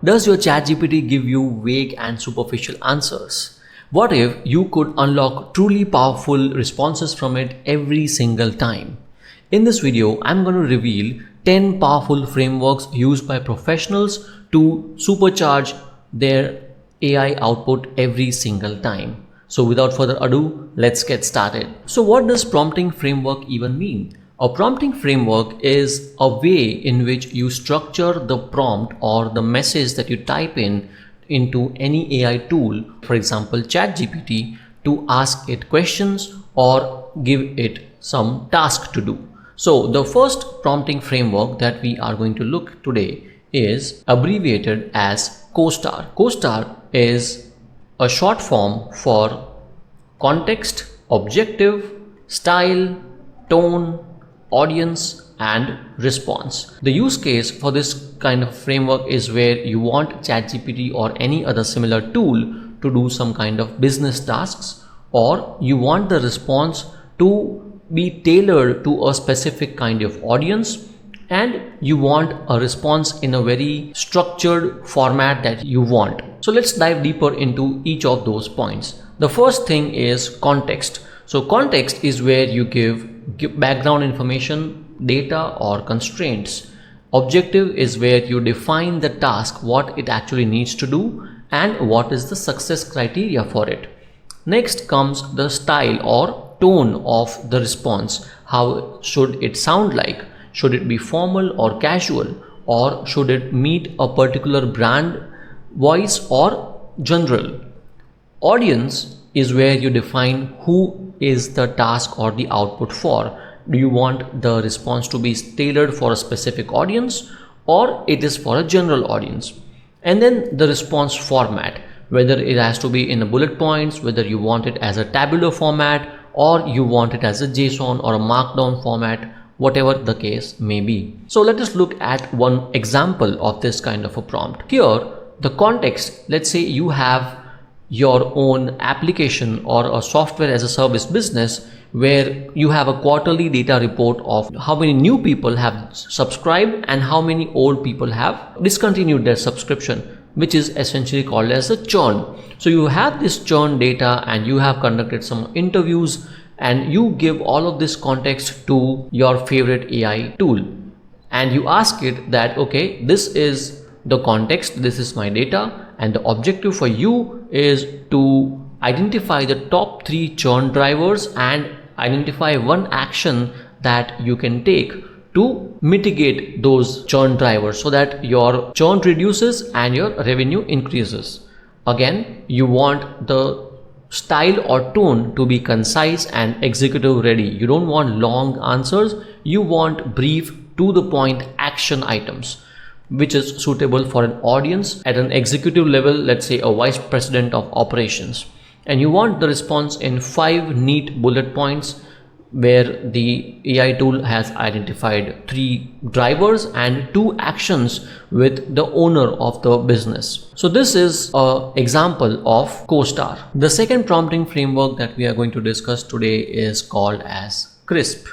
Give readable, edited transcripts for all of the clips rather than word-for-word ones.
Does your ChatGPT give you vague and superficial answers? What if you could unlock truly powerful responses from it every single time? In this video, I'm going to reveal 10 powerful frameworks used by professionals to supercharge their AI output every single time. So without further ado, let's get started. So what does prompting framework even mean? A prompting framework is a way in which you structure the prompt or the message that you type into any AI tool, for example ChatGPT, to ask it questions or give it some task to do. So the first prompting framework that we are going to look today is abbreviated as CoStar. CoStar is a short form for context, objective, style, tone, audience, and response. The use case for this kind of framework is where you want ChatGPT or any other similar tool to do some kind of business tasks, or you want the response to be tailored to a specific kind of audience, and you want a response in a very structured format that you want. So let's dive deeper into each of those points. The first thing is context. So context is where you give background information, data, or constraints. Objective is where you define the task, what it actually needs to do, and what is the success criteria for it. Next comes the style or tone of the response. How should it sound like? Should it be formal or casual, or should it meet a particular brand voice or general? Audience is where you define who is the task or the output for. Do you want the response to be tailored for a specific audience, or it is for a general audience? And then the response format, whether it has to be in a bullet points, whether you want it as a tabular format, or you want it as a JSON or a markdown format, whatever the case may be. So let us look at one example of this kind of a prompt. Here, the context, let's say you have your own application or a software as a service business where you have a quarterly data report of how many new people have subscribed and how many old people have discontinued their subscription, which is essentially called as a churn. So you have this churn data and you have conducted some interviews and you give all of this context to your favorite AI tool and you ask it that, okay, this is the context, this is my data, and the objective for you is to identify the top 3 churn drivers and identify one action that you can take to mitigate those churn drivers so that your churn reduces and your revenue increases. Again, you want the style or tone to be concise and executive ready. You don't want long answers, you want brief, to the point action items, which is suitable for an audience at an executive level, let's say a vice president of operations. And you want the response in 5 neat bullet points where the AI tool has identified 3 drivers and 2 actions with the owner of the business. So this is an example of CoStar. The second prompting framework that we are going to discuss today is called as CRISP.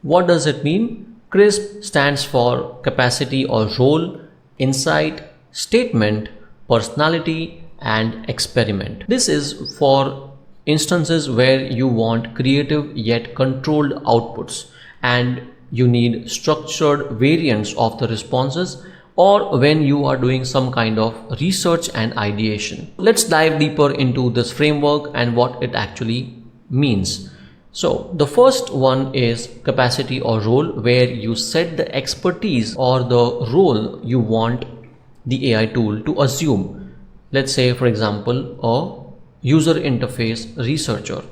What does it mean? CRISP stands for capacity or role, insight, statement, personality, and experiment. This is for instances where you want creative yet controlled outputs and you need structured variants of the responses, or when you are doing some kind of research and ideation. Let's dive deeper into this framework and what it actually means. So the first one is capacity or role, where you set the expertise or the role you want the AI tool to assume. Let's say, for example, a user interface researcher.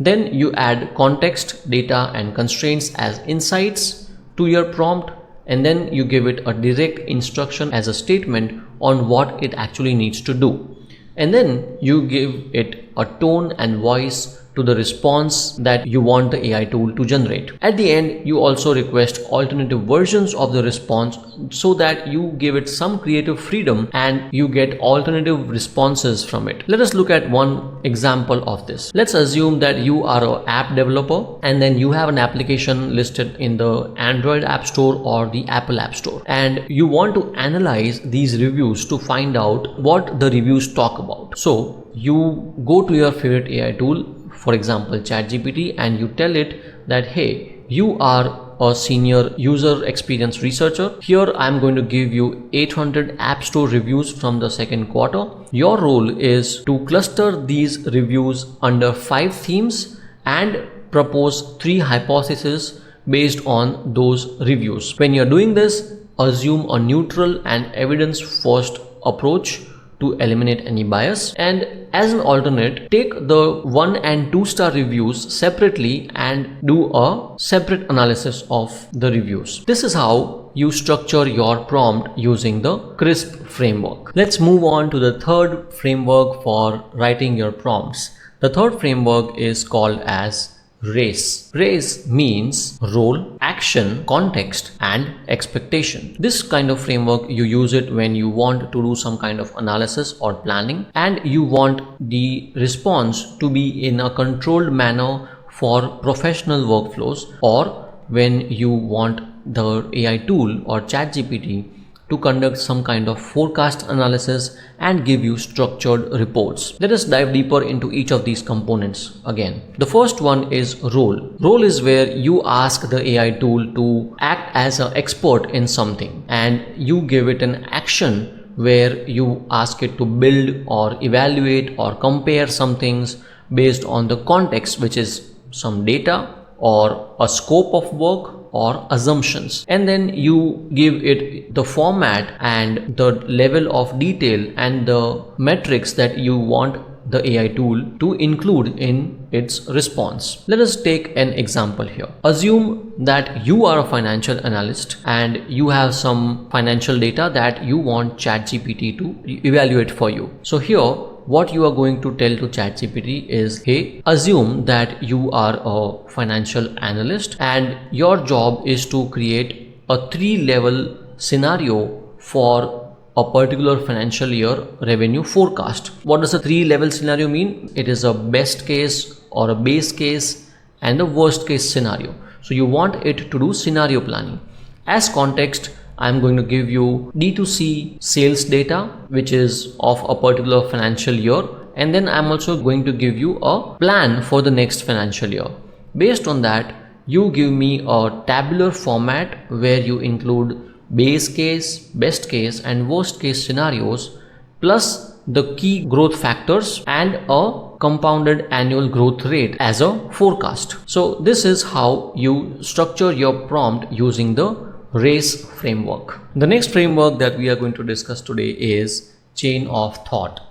Then you add context, data, and constraints as insights to your prompt, and then you give it a direct instruction as a statement on what it actually needs to do. And then you give it a tone and voice to the response that you want the AI tool to generate. At the end, you also request alternative versions of the response so that you give it some creative freedom and you get alternative responses from it. Let us look at one example of this. Let's assume that you are an app developer and then you have an application listed in the Android App Store or the Apple App Store, and you want to analyze these reviews to find out what the reviews talk about. So you go to your favorite AI tool, for example ChatGPT, and you tell it that, hey, you are a senior user experience researcher. Here I'm going to give you 800 App Store reviews from the second quarter. Your role is to cluster these reviews under 5 themes and propose 3 hypotheses based on those reviews. When you're doing this, assume a neutral and evidence-first approach to eliminate any bias, and as an alternate, take the 1 and 2 star reviews separately and do a separate analysis of the reviews. This is how you structure your prompt using the CRISP framework. Let's move on to the third framework for writing your prompts. The third framework is called as RACE. RACE means role, action, context, and expectation. This kind of framework, you use it when you want to do some kind of analysis or planning and you want the response to be in a controlled manner for professional workflows, or when you want the AI tool or ChatGPT to conduct some kind of forecast analysis and give you structured reports. Let us dive deeper into each of these components again. The first one is role. Role is where you ask the AI tool to act as an expert in something and you give it an action where you ask it to build or evaluate or compare some things based on the context, which is some data or a scope of work or assumptions, and then you give it the format and the level of detail and the metrics that you want the AI tool to include in its response. Let us take an example here. Assume that you are a financial analyst and you have some financial data that you want ChatGPT to evaluate for you. So here what you are going to tell to ChatGPT is, hey, assume that you are a financial analyst and your job is to create a 3-level scenario for a particular financial year revenue forecast. What does a 3-level scenario mean? It is a best case or a base case and a worst case scenario. So you want it to do scenario planning. As context, I'm going to give you D2C sales data, which is of a particular financial year. And then I'm also going to give you a plan for the next financial year. Based on that, you give me a tabular format where you include base case, best case, and worst case scenarios, plus the key growth factors and a compounded annual growth rate as a forecast. So this is how you structure your prompt using the RACE framework. The next framework that we are going to discuss today is chain of thought.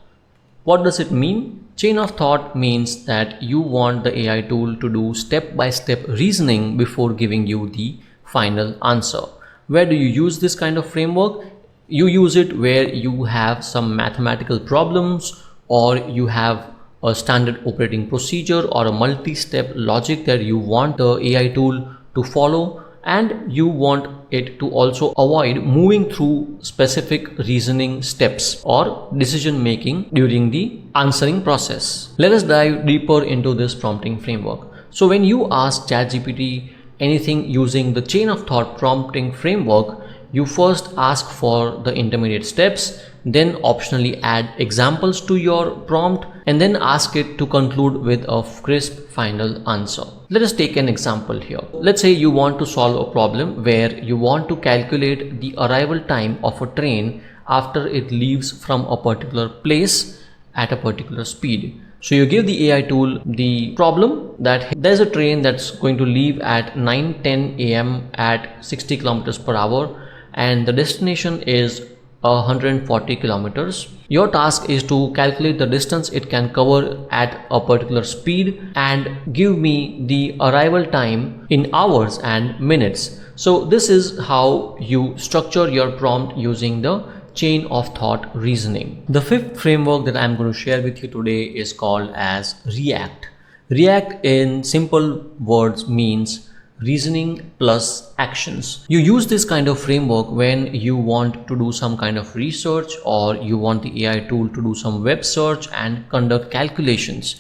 What does it mean? Chain of thought means that you want the AI tool to do step-by-step reasoning before giving you the final answer. Where do you use this kind of framework? You use it where you have some mathematical problems, or you have a standard operating procedure or a multi-step logic that you want the AI tool to follow, and you want it to also avoid moving through specific reasoning steps or decision making during the answering process. Let us dive deeper into this prompting framework. So when you ask ChatGPT anything using the chain of thought prompting framework, you first ask for the intermediate steps, then optionally add examples to your prompt, and then ask it to conclude with a crisp final answer. Let us take an example here. Let's say you want to solve a problem where you want to calculate the arrival time of a train after it leaves from a particular place at a particular speed. So you give the AI tool the problem that there's a train that's going to leave at 9:10 a.m. at 60 kilometers per hour and the destination is 140 kilometers. Your task is to calculate the distance it can cover at a particular speed and give me the arrival time in hours and minutes. So this is how you structure your prompt using the chain of thought reasoning. The fifth framework that I'm going to share with you today is called as React. React in simple words means reasoning plus actions. You use this kind of framework when you want to do some kind of research, or you want the AI tool to do some web search and conduct calculations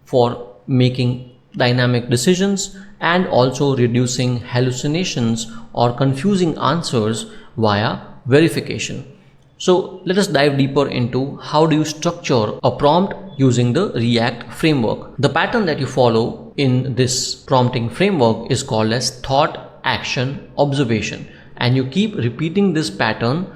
for making dynamic decisions and also reducing hallucinations or confusing answers via verification. So let us dive deeper into how do you structure a prompt using the React framework. The pattern that you follow in this prompting framework is called as thought, action, observation, and you keep repeating this pattern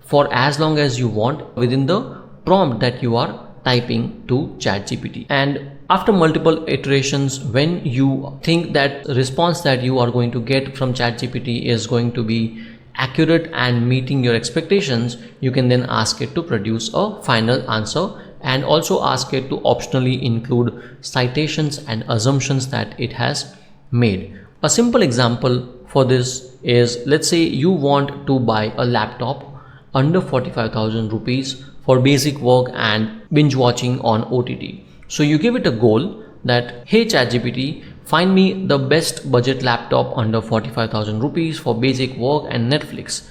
for as long as you want within the prompt that you are typing to ChatGPT. And after multiple iterations, when you think that the response that you are going to get from ChatGPT is going to be accurate and meeting your expectations, you can then ask it to produce a final answer, and also ask it to optionally include citations and assumptions that it has made. A simple example for this is, let's say you want to buy a laptop under 45,000 rupees for basic work and binge watching on OTT. So you give it a goal that, hey ChatGPT, find me the best budget laptop under 45,000 rupees for basic work and Netflix.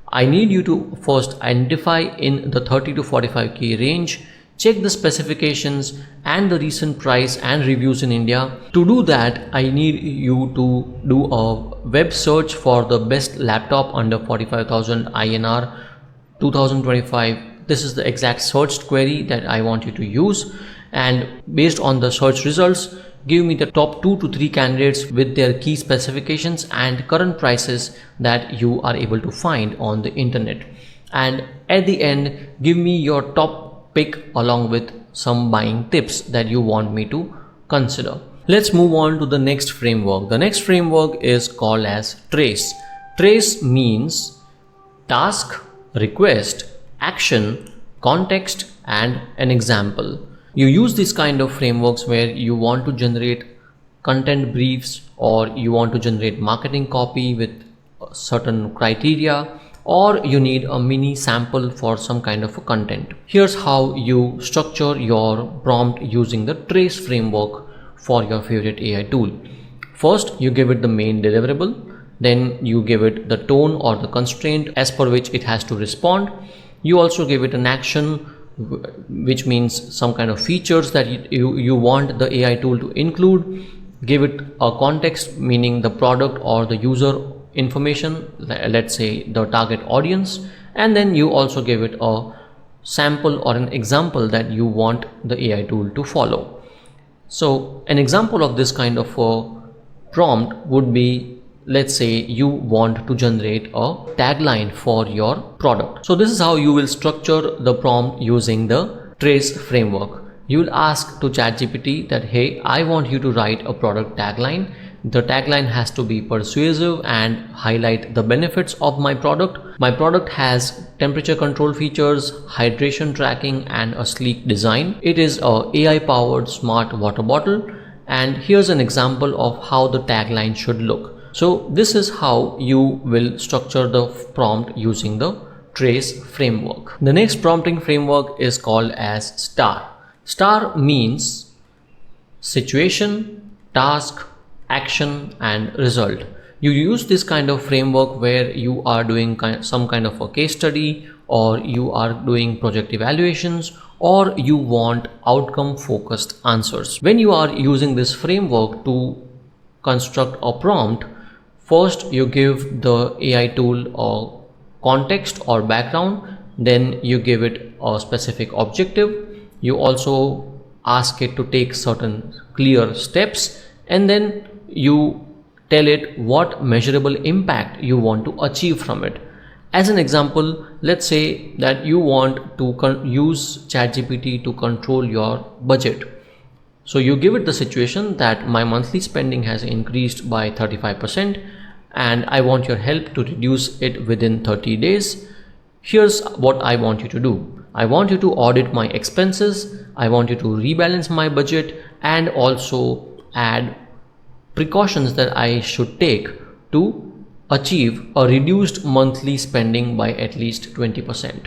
I need you to first identify in the 30 to 45k range, check the specifications and the recent price and reviews in India. To do that, I need you to do a web search for the best laptop under 45,000 INR 2025. This is the exact searched query that I want you to use, and based on the search results, give me the top 2 to 3 candidates with their key specifications and current prices that you are able to find on the internet. And at the end, give me your top pick along with some buying tips that you want me to consider. Let's move on to the next framework. The next framework is called as Trace. Trace means task, request, action, context, and an example. You use this kind of frameworks where you want to generate content briefs, or you want to generate marketing copy with certain criteria, or you need a mini sample for some kind of a content. Here's how you structure your prompt using the Trace framework for your favorite AI tool. First, you give it the main deliverable, then you give it the tone or the constraint as per which it has to respond. You also give it an action, which means some kind of features that you want the AI tool to include. Give it a context, meaning the product or the user information, let's say the target audience, and then you also give it a sample or an example that you want the AI tool to follow. So an example of this kind of a prompt would be, let's say you want to generate a tagline for your product. So this is how you will structure the prompt using the Trace framework. You will ask to ChatGPT that, hey, I want you to write a product tagline. The tagline has to be persuasive and highlight the benefits of my product. My product has temperature control features, hydration tracking, and a sleek design. It is a AI powered smart water bottle. And here's an example of how the tagline should look. So this is how you will structure the prompt using the Trace framework. The next prompting framework is called as STAR. STAR means situation, task, action, and result. You use this kind of framework where you are doing some kind of a case study, or you are doing project evaluations, or you want outcome focused answers. When you are using this framework to construct a prompt, first you give the AI tool a context or background, then you give it a specific objective. You also ask it to take certain clear steps, and then you tell it what measurable impact you want to achieve from it. As an example, let's say that you want to use ChatGPT to control your budget. So you give it the situation that my monthly spending has increased by 35% and I want your help to reduce it within 30 days. Here's what I want you to do. I want you to audit my expenses. I want you to rebalance my budget and also add precautions that I should take to achieve a reduced monthly spending by at least 20%.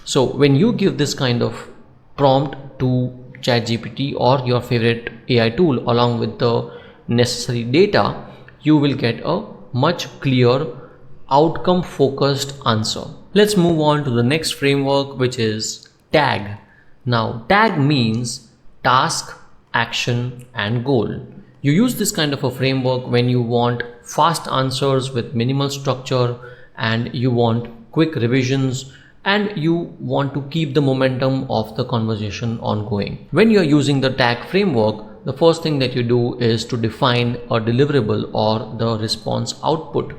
So when you give this kind of prompt to ChatGPT or your favorite AI tool along with the necessary data, you will get a much clearer outcome focused answer. Let's move on to the next framework, which is TAG. Now TAG means task, action and goal. You use this kind of a framework when you want fast answers with minimal structure and you want quick revisions and you want to keep the momentum of the conversation ongoing. When you are using the TAG framework, the first thing that you do is to define a deliverable or the response output,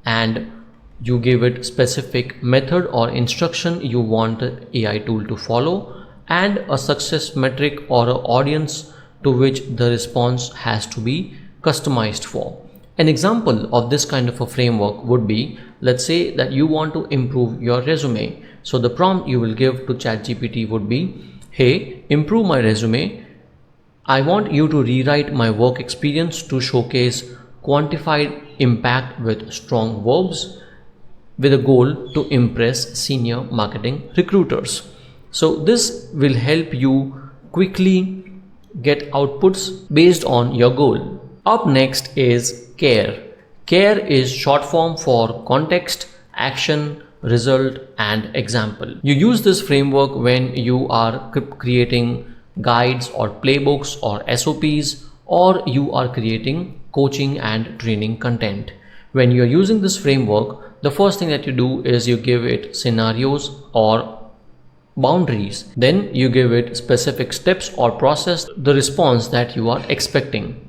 and you give it specific method or instruction you want the AI tool to follow and a success metric or an audience to which the response has to be customized for. An example of this kind of a framework would be, let's say that you want to improve your resume. So the prompt you will give to ChatGPT would be, hey, improve my resume. I want you to rewrite my work experience to showcase quantified impact with strong verbs with a goal to impress senior marketing recruiters. So this will help you quickly get outputs based on your goal. Up next is CARE. CARE is short form for context, action, result and example. You use this framework when you are creating guides or playbooks or SOPs, or you are creating coaching and training content. When you are using this framework, the first thing that you do is you give it scenarios or boundaries. Then you give it specific steps or process the response that you are expecting.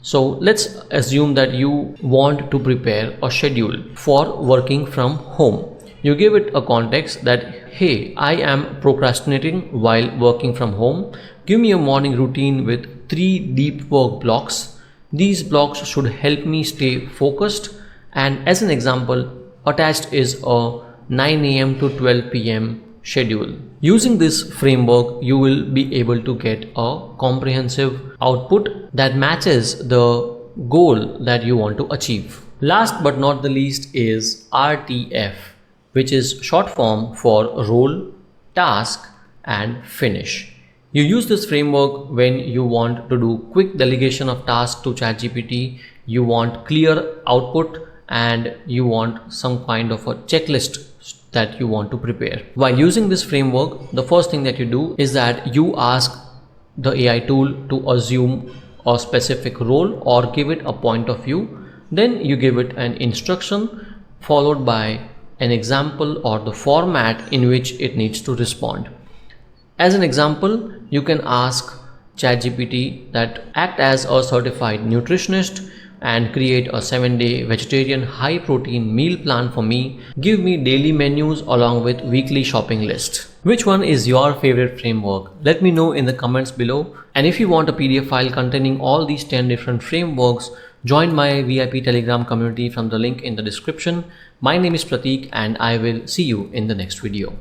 So let's assume that you want to prepare a schedule for working from home. You give it a context that, hey, I am procrastinating while working from home. Give me a morning routine with 3 deep work blocks. These blocks should help me stay focused. And as an example, attached is a 9 a.m. to 12 p.m. schedule. Using this framework, you will be able to get a comprehensive output that matches the goal that you want to achieve. Last but not the least is RTF, which is short form for role, task and finish. You use this framework when you want to do quick delegation of tasks to ChatGPT, you want clear output and you want some kind of a checklist that you want to prepare. While using this framework, the first thing that you do is that you ask the AI tool to assume a specific role or give it a point of view. Then you give it an instruction followed by an example or the format in which it needs to respond. As an example, you can ask ChatGPT that act as a certified nutritionist and create a 7-day vegetarian high protein meal plan for me. Give me daily menus along with weekly shopping list. Which one is your favorite framework? Let me know in the comments below. And if you want a PDF file containing all these 10 different frameworks, join my VIP Telegram community from the link in the description. My name is Pratik and I will see you in the next video.